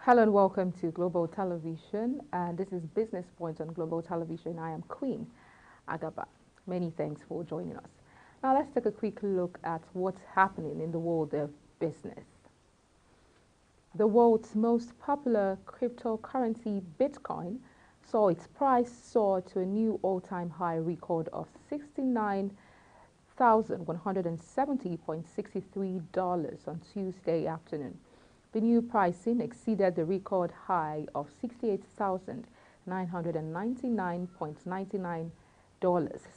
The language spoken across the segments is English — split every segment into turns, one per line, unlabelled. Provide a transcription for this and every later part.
Hello and welcome to Global Television, and this is Business Point on Global Television. I am Queen Agaba. Many thanks for joining us. Now let's take a quick look at what's happening in the world of business. The world's most popular cryptocurrency, Bitcoin, saw its price soar to a new all-time high record of $69,170.63 on Tuesday afternoon. The new pricing exceeded the record high of $68,999.99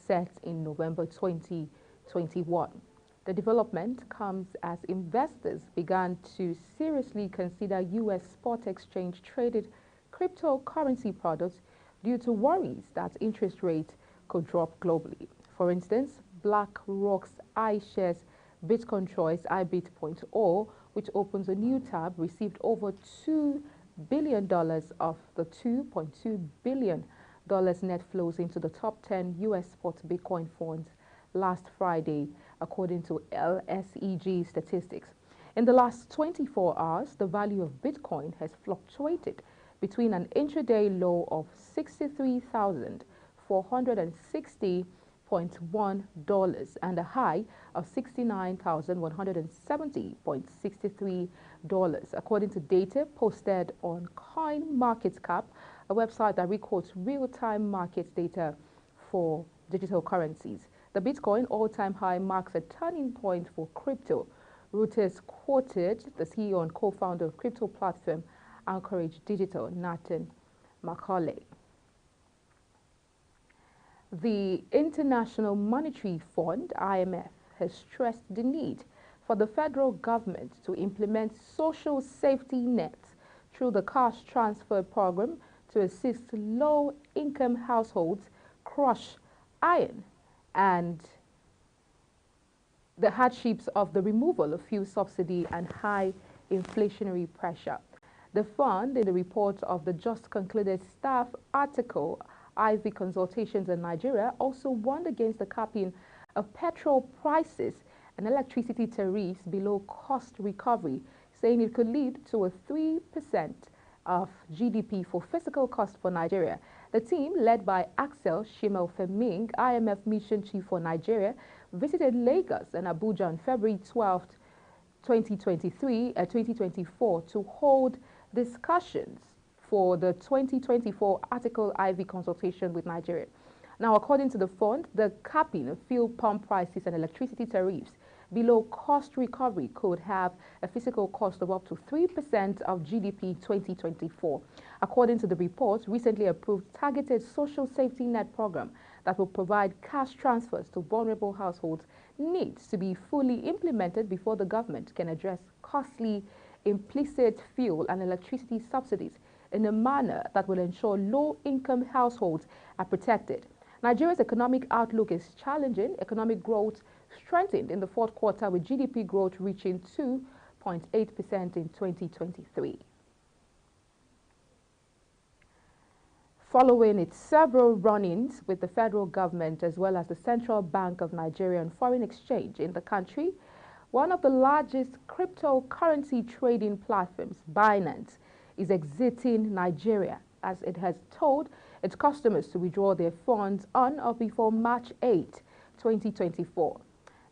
set in November 2021. The development comes as investors began to seriously consider U.S. spot exchange traded cryptocurrency products due to worries that interest rates could drop globally. For instance, BlackRock's iShares Bitcoin Choice iBit.0, which opens a new tab, received over $2 billion of the $2.2 billion net flows into the top 10 U.S. spot Bitcoin funds last Friday, according to LSEG statistics. In the last 24 hours, the value of Bitcoin has fluctuated between an intraday low of $63,460.1 and a high of $69,170.63, according to data posted on CoinMarketCap, a website that records real-time market data for digital currencies. The Bitcoin all-time high marks a turning point for crypto. Reuters quoted the CEO and co-founder of crypto platform Anchorage Digital, Nathan Macaulay. The International Monetary Fund, IMF, has stressed the need for the federal government to implement social safety nets through the cash transfer program to assist low-income households crush iron and the hardships of the removal of fuel subsidy and high inflationary pressure. The fund, in the report of the just concluded staff article, IV consultations in Nigeria, also warned against the capping of petrol prices and electricity tariffs below cost recovery, saying it could lead to a 3% of GDP for fiscal costs for Nigeria. The team, led by Axel Shimel-Feming, IMF mission chief for Nigeria, visited Lagos and Abuja on February 12, 2024 to hold discussions for the 2024 Article IV consultation with Nigeria. Now, according to the fund, the capping of fuel pump prices and electricity tariffs below cost recovery could have a fiscal cost of up to 3% of GDP 2024. According to the report, recently approved targeted social safety net program that will provide cash transfers to vulnerable households needs to be fully implemented before the government can address costly implicit fuel and electricity subsidies in a manner that will ensure low-income households are protected. Nigeria's economic outlook is challenging. Economic growth strengthened in the fourth quarter, with GDP growth reaching 2.8% in 2023. Following its several run-ins with the federal government as well as the Central Bank of Nigeria on foreign exchange in the country, one of the largest cryptocurrency trading platforms, Binance, is exiting Nigeria, as it has told its customers to withdraw their funds on or before March 8, 2024.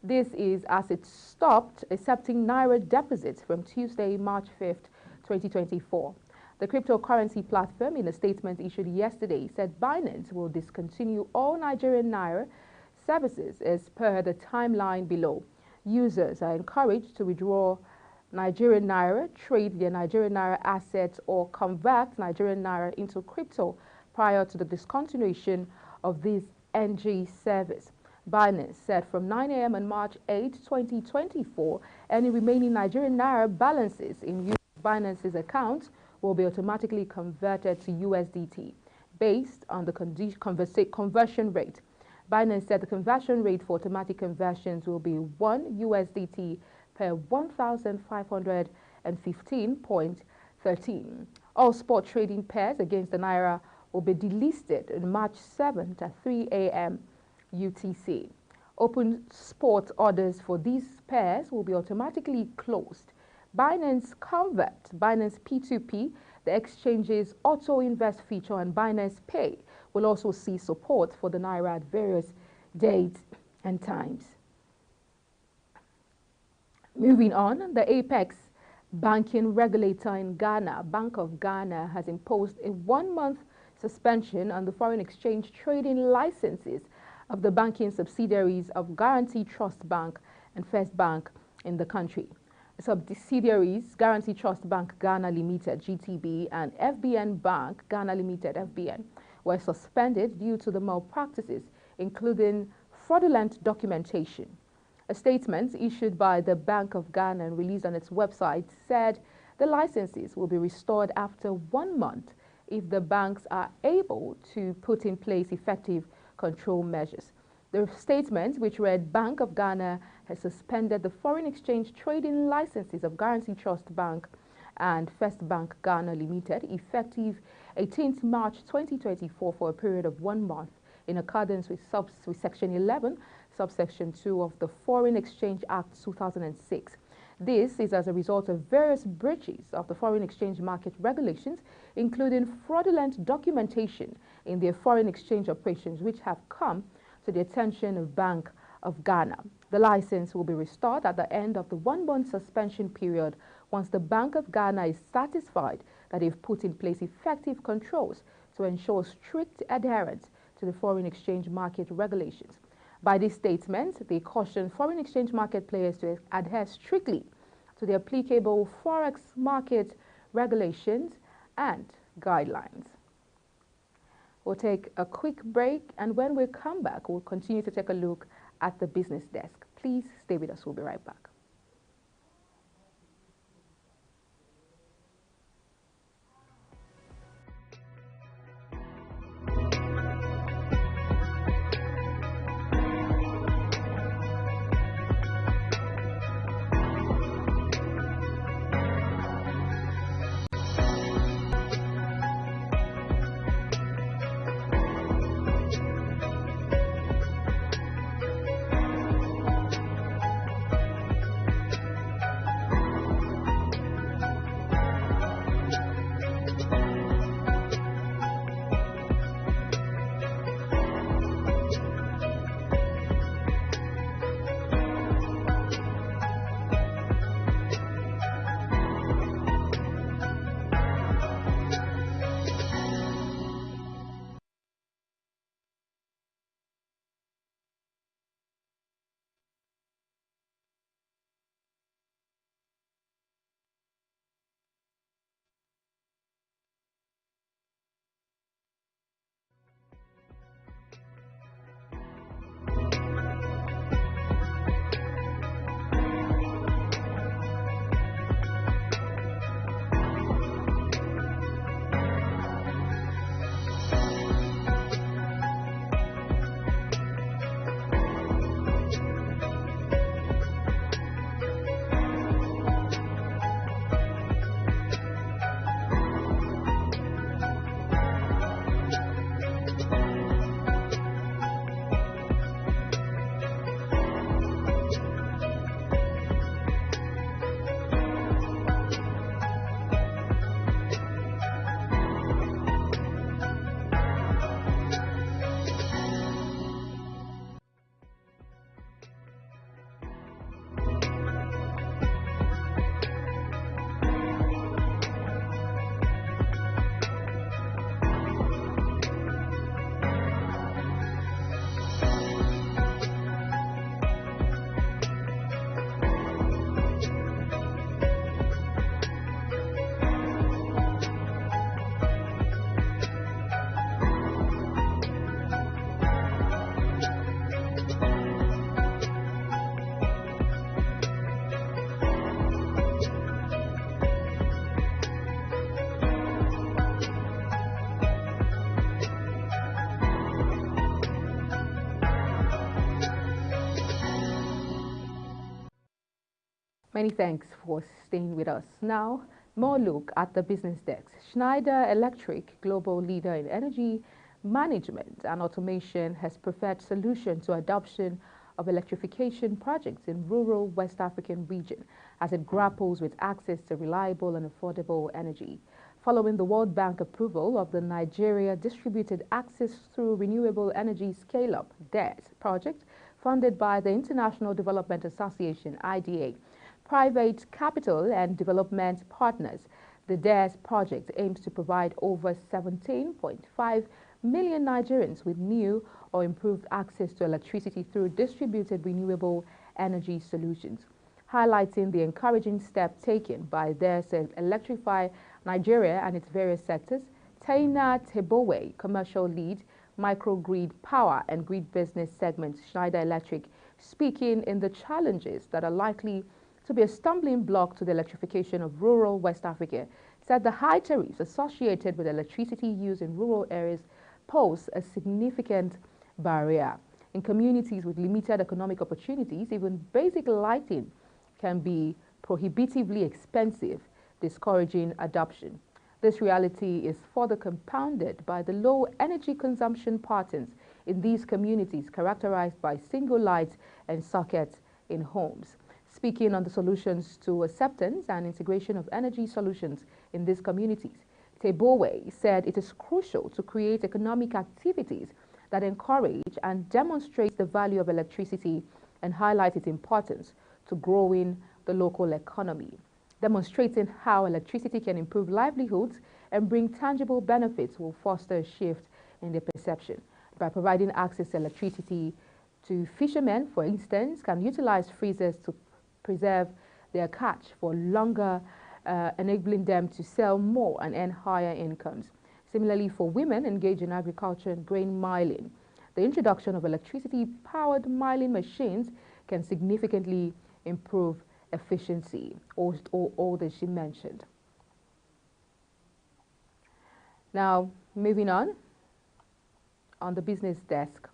This is as it stopped accepting Naira deposits from Tuesday, March 5, 2024. The cryptocurrency platform, in a statement issued yesterday, said Binance will discontinue all Nigerian Naira services as per the timeline below. Users are encouraged to withdraw Nigerian Naira, trade their Nigerian Naira assets, or convert Nigerian Naira into crypto prior to the discontinuation of this NG service. Binance said from 9 a.m. on March 8, 2024, any remaining Nigerian Naira balances in Binance's account will be automatically converted to USDT based on the conversion rate. Binance said the conversion rate for automatic conversions will be 1 USDT per 1,515.13. All spot trading pairs against the Naira will be delisted on March 7th at 3 a.m. UTC. Open spot orders for these pairs will be automatically closed. Binance Convert, Binance P2P, The exchange's Auto Invest feature and Binance Pay will also see support for the Naira at various dates and times. Moving on, the Apex banking regulator in Ghana, Bank of Ghana, has imposed a 1-month suspension on the foreign exchange trading licenses of the banking subsidiaries of Guaranty Trust Bank and First Bank in the country. Subsidiaries Guaranty Trust Bank Ghana Limited (GTB) and FBN Bank Ghana Limited (FBN) were suspended due to the malpractices, including fraudulent documentation. A statement issued by the Bank of Ghana and released on its website said the licenses will be restored after 1 month if the banks are able to put in place effective control measures. The statement, which read, Bank of Ghana has suspended the foreign exchange trading licenses of Guaranty Trust Bank and First Bank Ghana Limited, effective 18th March 2024 for a period of 1 month, in accordance with Section 11, Subsection 2 of the Foreign Exchange Act 2006. This is as a result of various breaches of the foreign exchange market regulations, including fraudulent documentation in their foreign exchange operations, which have come to the attention of Bank of Ghana. The license will be restored at the end of the 1-month suspension period once the Bank of Ghana is satisfied that they've put in place effective controls to ensure strict adherence to the foreign exchange market regulations. By this statement, they caution foreign exchange market players to adhere strictly to the applicable forex market regulations and guidelines. We'll take a quick break, and when we come back, we'll continue to take a look at the business desk. Please stay with us. We'll be right back. Many thanks for staying with us. Now, more look at the business desk. Schneider Electric, global leader in energy management and automation, has preferred solution to adoption of electrification projects in rural West African region as it grapples with access to reliable and affordable energy. following the World Bank approval of the Nigeria Distributed Access Through Renewable Energy Scale-Up (DARE) project funded by the International Development Association (IDA), private capital and development partners. The DARE project aims to provide over 17.5 million Nigerians with new or improved access to electricity through distributed renewable energy solutions. Highlighting the encouraging step taken by DARE to electrify Nigeria and its various sectors, Taina Tebowe, commercial lead, microgrid power and grid business segment, Schneider Electric, speaking in the challenges that are likely to be a stumbling block to the electrification of rural West Africa, said the high tariffs associated with electricity use in rural areas pose a significant barrier. In communities with limited economic opportunities, even basic lighting can be prohibitively expensive, discouraging adoption. This reality is further compounded by the low energy consumption patterns in these communities, characterized by single lights and sockets in homes. Speaking on the solutions to acceptance and integration of energy solutions in these communities, Tebowe said it is crucial to create economic activities that encourage and demonstrate the value of electricity and highlight its importance to growing the local economy. Demonstrating how electricity can improve livelihoods and bring tangible benefits will foster a shift in the perception. By providing access to electricity to fishermen, for instance, can utilize freezers to preserve their catch for longer, enabling them to sell more and earn higher incomes. Similarly, for women engaged in agriculture and grain milling, the introduction of electricity-powered milling machines can significantly improve efficiency, all that she mentioned. Now, moving on the business desk.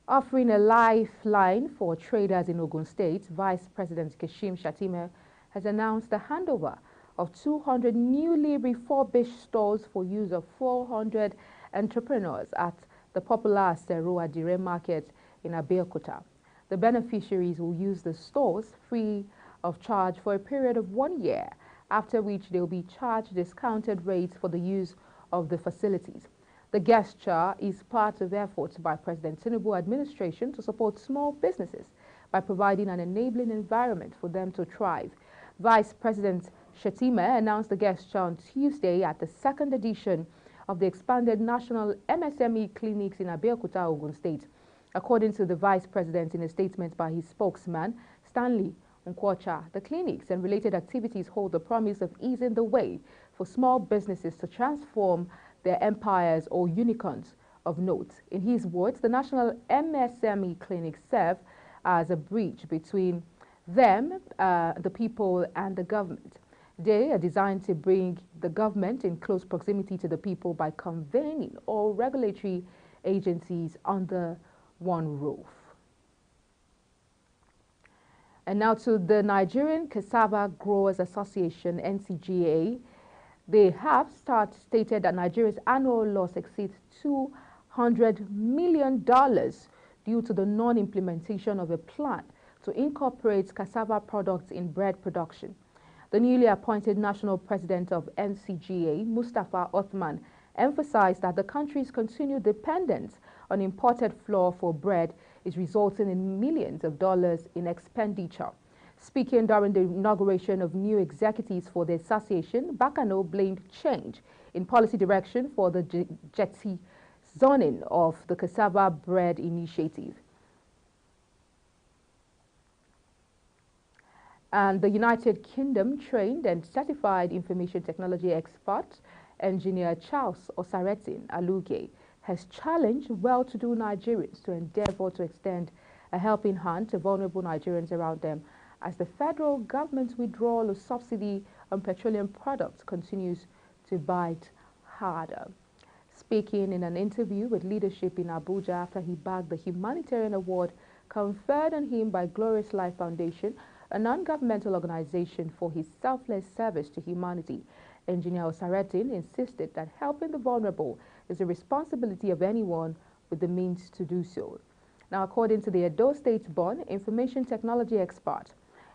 Offering a lifeline for traders in Ogun State, Vice President Kashim Shettima has announced the handover of 200 newly refurbished stores for use of 400 entrepreneurs at the popular Asero Adire market in Abeokuta. The beneficiaries will use the stores free of charge for a period of 1 year, after which they will be charged discounted rates for the use of the facilities. The gesture is part of efforts by President Tinubu administration to support small businesses by providing an enabling environment for them to thrive. Vice President Shettima announced the gesture on Tuesday at the second edition of the expanded National MSME Clinics in Abeokuta, Ogun State. According to the Vice President in a statement by his spokesman, Stanley Nkwocha, the clinics and related activities hold the promise of easing the way for small businesses to transform their empires or unicorns of note. In his words, the National MSME Clinics serve as a bridge between them, the people, and the government. They are designed to bring the government in close proximity to the people by convening all regulatory agencies under one roof. And now to the Nigerian Cassava Growers Association, NCGA. They have stated that Nigeria's annual loss exceeds $200 million due to the non-implementation of a plan to incorporate cassava products in bread production. The newly appointed national president of NCGA, Mustafa Othman, emphasized that the country's continued dependence on imported flour for bread is resulting in millions of dollars in expenditure. Speaking during the inauguration of new executives for the association, Bakano blamed change in policy direction for the jetty zoning of the cassava bread initiative. And the United Kingdom trained and certified information technology expert, engineer Charles Osaretin Aluge, has challenged well-to-do Nigerians to endeavor to extend a helping hand to vulnerable Nigerians around them as the federal government's withdrawal of subsidy on petroleum products continues to bite harder. Speaking in an interview with leadership in Abuja after he bagged the humanitarian award conferred on him by Glorious Life Foundation, a non-governmental organization for his selfless service to humanity, Engineer Osaretin insisted that helping the vulnerable is the responsibility of anyone with the means to do so. Now, according to the Edo State-born information technology expert,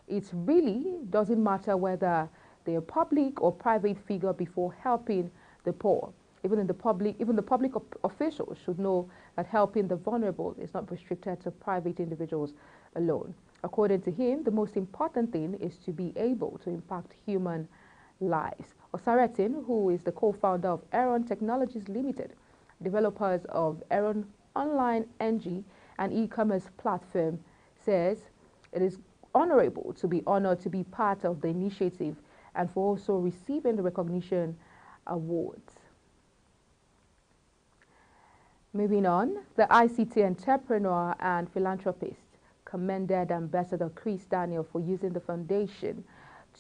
it really doesn't matter whether they are public or private figure before helping the poor. Even the public officials should know that helping the vulnerable is not restricted to private individuals alone. According to him, the most important thing is to be able to impact human lives. Osaretin, who is the co-founder of Aaron Technologies Limited, developers of Aaron Online NG, an e-commerce platform, says it is honorable to be honored to be part of the initiative and for also receiving the recognition awards. Moving on, the ICT entrepreneur and philanthropist commended Ambassador Chris Daniel for using the foundation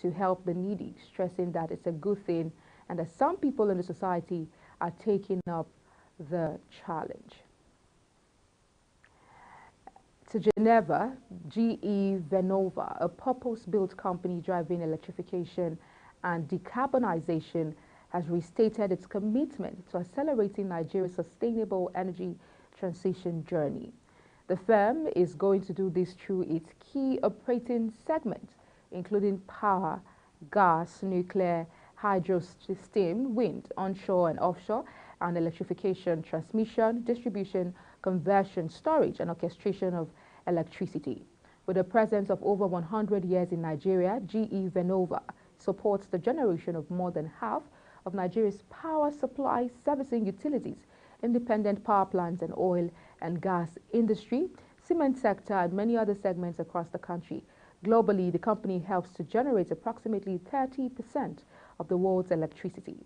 to help the needy, stressing that it's a good thing and that some people in the society are taking up the challenge. To Geneva, GE Vernova, a purpose-built company driving electrification and decarbonization, has restated its commitment to accelerating Nigeria's sustainable energy transition journey. The firm is going to do this through its key operating segments, including power, gas, nuclear, hydro, steam, wind, onshore and offshore, and electrification, transmission, distribution, conversion, storage, and orchestration of electricity. With a presence of over 100 years in Nigeria, GE Vernova supports the generation of more than half of Nigeria's power supply, servicing utilities, independent power plants and oil and gas industry, cement sector, and many other segments across the country. Globally, the company helps to generate approximately 30% of the world's electricity.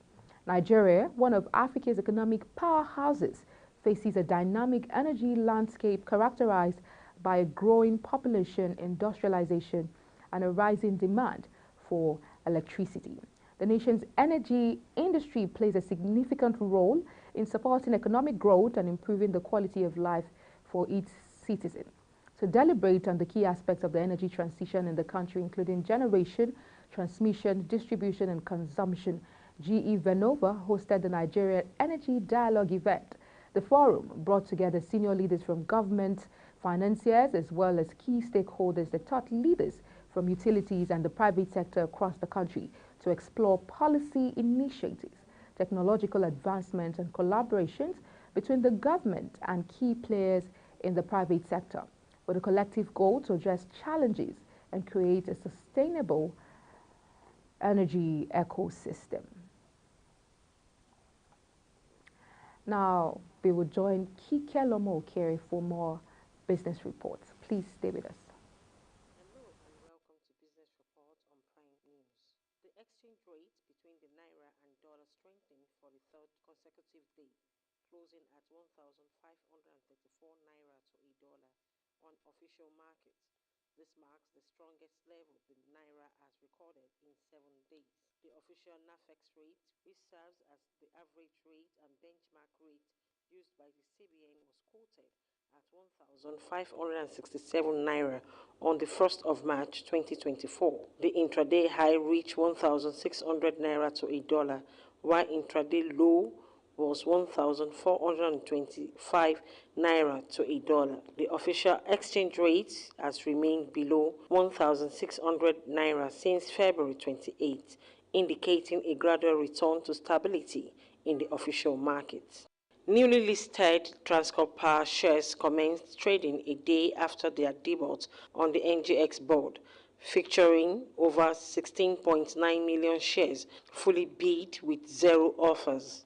Nigeria, one of Africa's economic powerhouses, faces a dynamic energy landscape characterized by a growing population, industrialization, and a rising demand for electricity. The nation's energy industry plays a significant role in supporting economic growth and improving the quality of life for its citizens. To deliberate on the key aspects of the energy transition in the country, including generation, transmission, distribution, and consumption, GE Vernova hosted the Nigeria Energy Dialogue event. The forum brought together senior leaders from government, financiers, as well as key stakeholders, the thought leaders from utilities and the private sector across the country to explore policy initiatives, technological advancements, and collaborations between the government and key players in the private sector, with a collective goal to address challenges and create a sustainable energy ecosystem. Now, we will join Kike Lomo Okere for more business reports. Please stay with us.
Hello and welcome to Business Report on Prime News. The exchange rate between the Naira and dollar strengthened for the third consecutive day, closing at 1,534 Naira to a dollar on official markets. This marks the strongest level the Naira has recorded in 7 days. The official NAFEX rate, which serves as the average rate and benchmark rate used by the CBN, was quoted at 1,567 Naira on the 1st of March 2024. The intraday high reached 1,600 Naira to a dollar, while intraday low was 1,425 Naira to a dollar. The official exchange rate has remained below 1,600 Naira since February 28, indicating a gradual return to stability in the official market. Newly listed Transcorp Power shares commenced trading a day after their debut on the NGX board, featuring over 16.9 million shares fully bid with zero offers.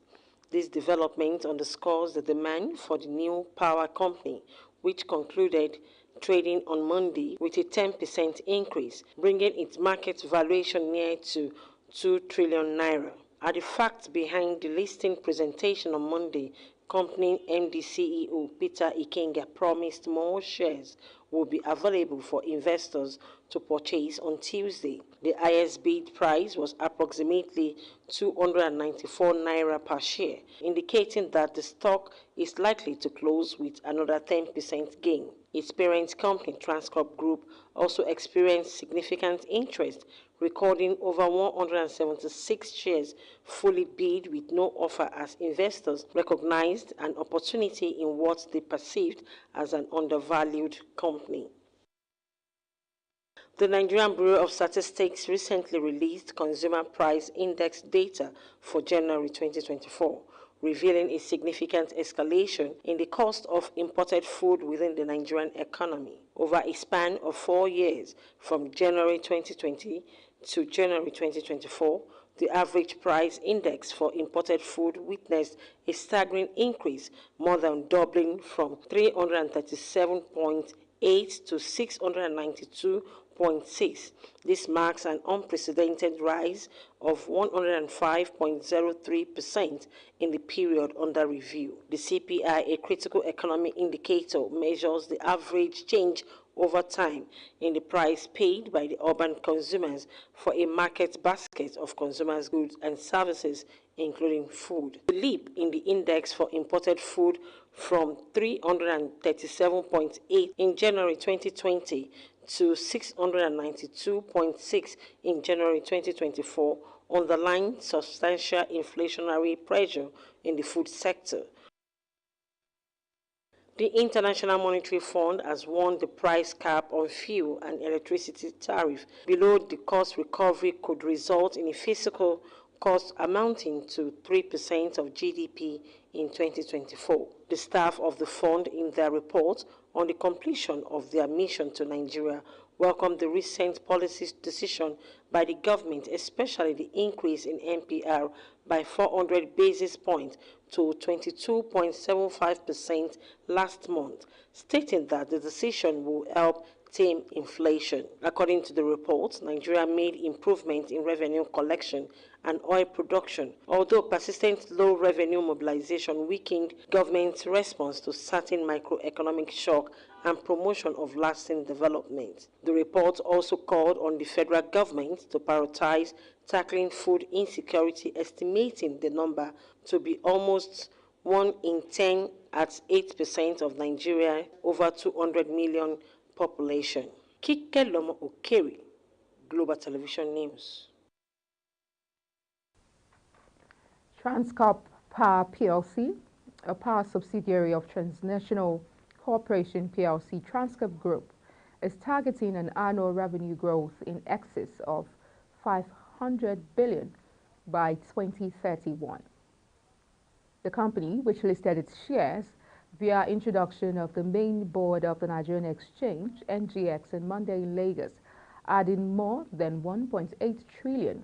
This development underscores the demand for the new power company, which concluded trading on Monday with a 10% increase, bringing its market valuation near to 2 trillion Naira. Are the facts behind the listing presentation on Monday. Company MD CEO Peter Ikenga promised more shares will be available for investors to purchase on Tuesday. The highest bid price was approximately 294 Naira per share, indicating that the stock is likely to close with another 10% gain. Its parent company, Transcorp Group, also experienced significant interest, recording over 176 shares fully bid with no offer as investors recognized an opportunity in what they perceived as an undervalued company. The Nigerian Bureau of Statistics recently released Consumer Price Index data for January 2024, revealing a significant escalation in the cost of imported food within the Nigerian economy. Over a span of 4 years, from January 2020 to January 2024, the average price index for imported food witnessed a staggering increase, more than doubling from 337.8 to 692.6. This marks an unprecedented rise of 105.03% in the period under review. The CPI, a critical economic indicator, measures the average change over time in the price paid by the urban consumers for a market basket of consumers' goods and services, including food. The leap in the index for imported food from 337.8 in January 2020 to 692.6 in January 2024 underlined substantial inflationary pressure in the food sector. The International Monetary Fund has warned the price cap on fuel and electricity tariff below the cost recovery could result in a fiscal cost amounting to 3% of GDP in 2024. The staff of the fund, in their report on the completion of their mission to Nigeria, welcomed the recent policy decision by the government, especially the increase in MPR by 400 basis points to 22.75% last month, stating that the decision will help tame inflation. According to the report, Nigeria made improvements in revenue collection and oil production, although persistent low revenue mobilization weakened government's response to certain microeconomic shock and promotion of lasting development. The report also called on the federal government to prioritize tackling food insecurity, estimating the number to be almost 1 in 10 at 8% of Nigeria over 200 million population. Kike Lomo Okeri, Global Television News.
Transcorp Power PLC, a power subsidiary of Transnational Corporation PLC Transcorp Group, is targeting an annual revenue growth in excess of 500 billion by 2031. The company, which listed its shares via introduction of the main board of the Nigerian Exchange, NGX, on Monday in Lagos, adding more than 1.8 trillion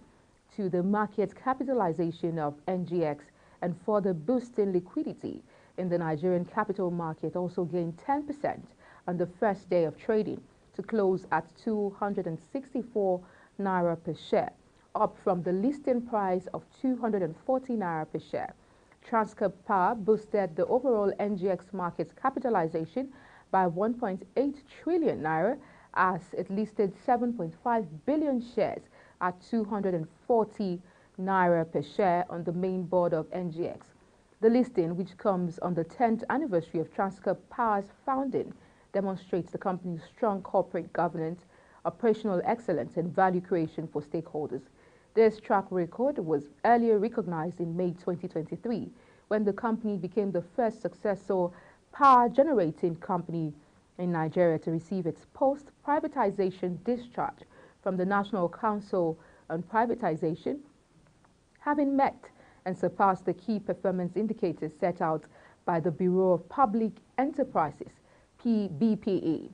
to the market capitalization of NGX and further boosting liquidity in the Nigerian capital market, also gained 10% on the first day of trading to close at 264 naira per share, up from the listing price of 240 naira per share. Transcorp Power boosted the overall NGX market capitalization by 1.8 trillion naira as it listed 7.5 billion shares at 240 naira per share on the main board of NGX. The listing, which comes on the 10th anniversary of Transcorp Power's founding, demonstrates the company's strong corporate governance, operational excellence, and value creation for stakeholders. This track record was earlier recognized in May 2023 when the company became the first successful power-generating company in Nigeria to receive its post-privatization discharge from the National Council on Privatization, having met and surpassed the key performance indicators set out by the Bureau of Public Enterprises, BPE.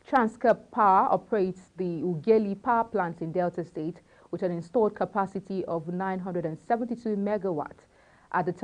Transcorp Power operates the Ughelli power plant in Delta State with an installed capacity of 972 megawatts. At the time